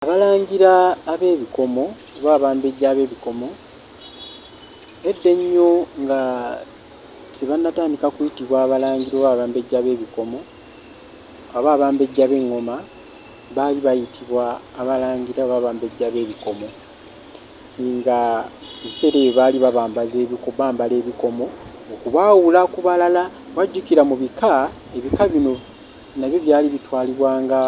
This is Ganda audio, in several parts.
Abalangira ab'ebikomo oba abambejja ab'ebikomo edda ennyo nga tebannatandika kuyitibwa abalangira oba abambejja ab'ebikomo oba abambejja b'eŋŋoma, baali bayitibwa abalangira oba abambejja b'ebikomo, nga mu biseera ebyo baali bambala ebikomo okubaawula ku balala. Wajjukira mu ebika bino nabyo byali bitwalibwanga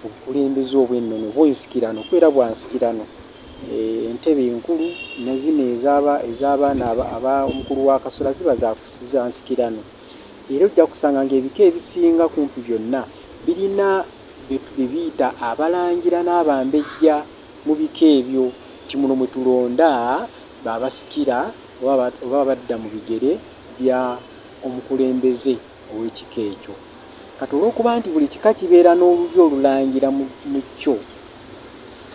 obukulembeze obw'ennono obw'ensikirano, kubeera bwa nsikirano. Entebe enkulu ne zino ez'abaana ab'omukulu wa Kasola ziba za nsikirano. Era ojja kusanga ng'ebika ebisinga kumpi byonna birina bye biyita abalangira n'abambejja mu bika ebyo. Nti muno mwe tulonda babasikira oba badda mu bigere bya omukulembeze ow'ekika ekyo. Kati olw'okuba nti buli kika kibeera n'olulyo olulangira mu kyo,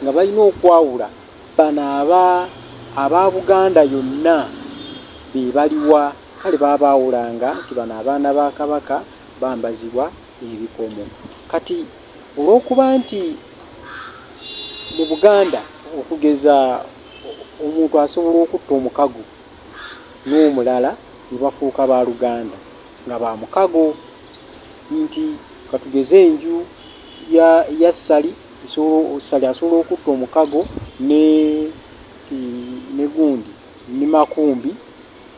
nga balina okwawula bano aba Buganda yonna be baliwa, kale baabaawulanga nti bano abaana ba Kabaka bambazibwa ebikomo. Kati olw'okuba nti mu Buganda okugeza omuntu asobola okutta omukago n'omulala ne bafuuka ba Luganda nga ba mukago, nti katugeze enju ya Ssali asobola okutta omukago ne gundi ne Makumbi,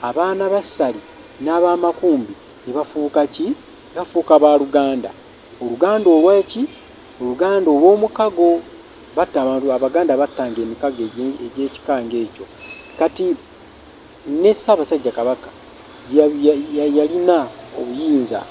abaana ba Ssali n'ab'Amakumbi ne bafuuka ki? Ne bafuuka ba Luganda. Oluganda olw'eki? Oluganda olw'omukago. Abaganda battanga emikago egy'ekika ng'ekyo. Kati ne Ssaabasajja Kabaka yalina obuyinza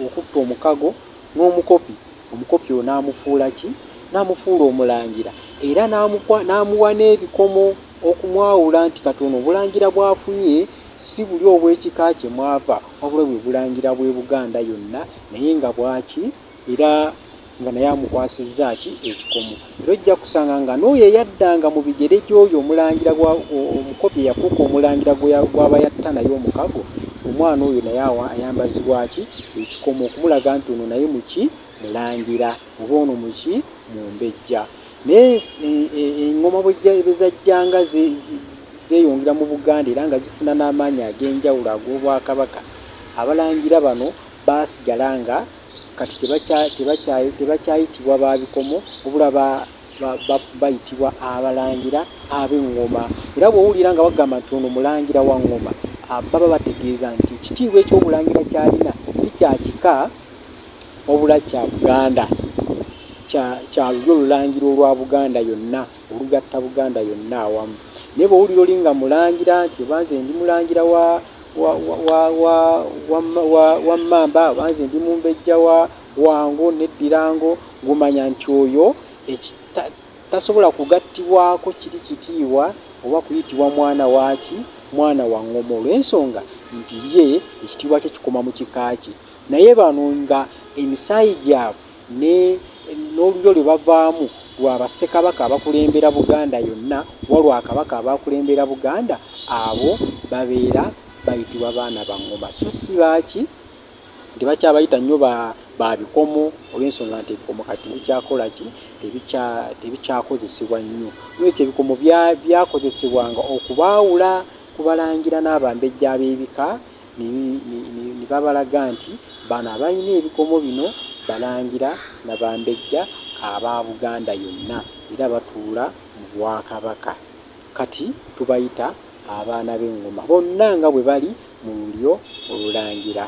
okutta omukago n'omukopi. Omukopi oyo n'amufuula ki? N'amufuula omulangira, era n'amuwa n'ebikomo okumwawula nti katono obulangira bw'afunye si buli obw'ekika kye mwava, wabula bwe bulangira bw'e Buganda yonna, naye nga bwaki? Era nga naye amukwasizza ki? Ekikomo. Era ojja kusanga nga n'oyo eyaddanga mu bigere gy'oyo omulangira omukopi eyafuuka omulangira gw'aba yatta naye omukago, omwana oyo naye ayambazibwa ki? Ekikomo, okumulaga nti ono naye muki? Mulangira, oba ono muki? Mumbejja. Naye eŋŋoma bwe zajjanga zeeyongera mu Buganda era nga zifuna n'amaanyi ag'enjawulo ag'Obwakabaka, abalangira bano baasigala nga kati tebakyayitibwa ba bikomo, wabula bayitibwa abalangira ab'eŋŋoma. Era bw'owulira nga bagamba nti ono mulangira wa ŋŋoma, baba bategeeza nti ekitiibwa eky'obulangira ky'alina si kya kika wabula kya Buganda, kya lulyo olulangira olwa Buganda yonna, olugatta Buganda yonna awamu. Naye bw'owulira oli nga mulangira nti obanze ndi mulangira wa Mmamba, obanze ndi mumbejja wa Ngo n'Eddirango, ng'omanya nti oyo tasobola kugattibwako kiri kitiibwa oba kuyitibwa mwana waaki? Mwana wa ŋŋoma, olw'ensonga nti ye ekitiibwa kye kikoma mu kika kye. Naye bano nga emisaayi gyabwe n'olulyo lwe bavaamu lwa bassekabaka abakulembera Buganda yonna, oba lwa Kabaka abakulembera Buganda, abo babeera bayitibwa baana ba ŋŋoma. So si baaki? Tebakyabayita nnyo ba bikomo, olw'ensonga nti ebikomo kati bikyakola ki? Tebikyakozesebwa nnyo. N'ekyo ebikomo byakozesebwanga okubaawula ku balangira n'abambejja ab'ebika, ne babalaga nti bano abalina ebikomo bino balangira na bambejja aba Buganda yonna, era batuula mu Bwakabaka. Kati tubayita abaana b'eŋŋoma, bonna nga bwe bali mu lulyo olulangira.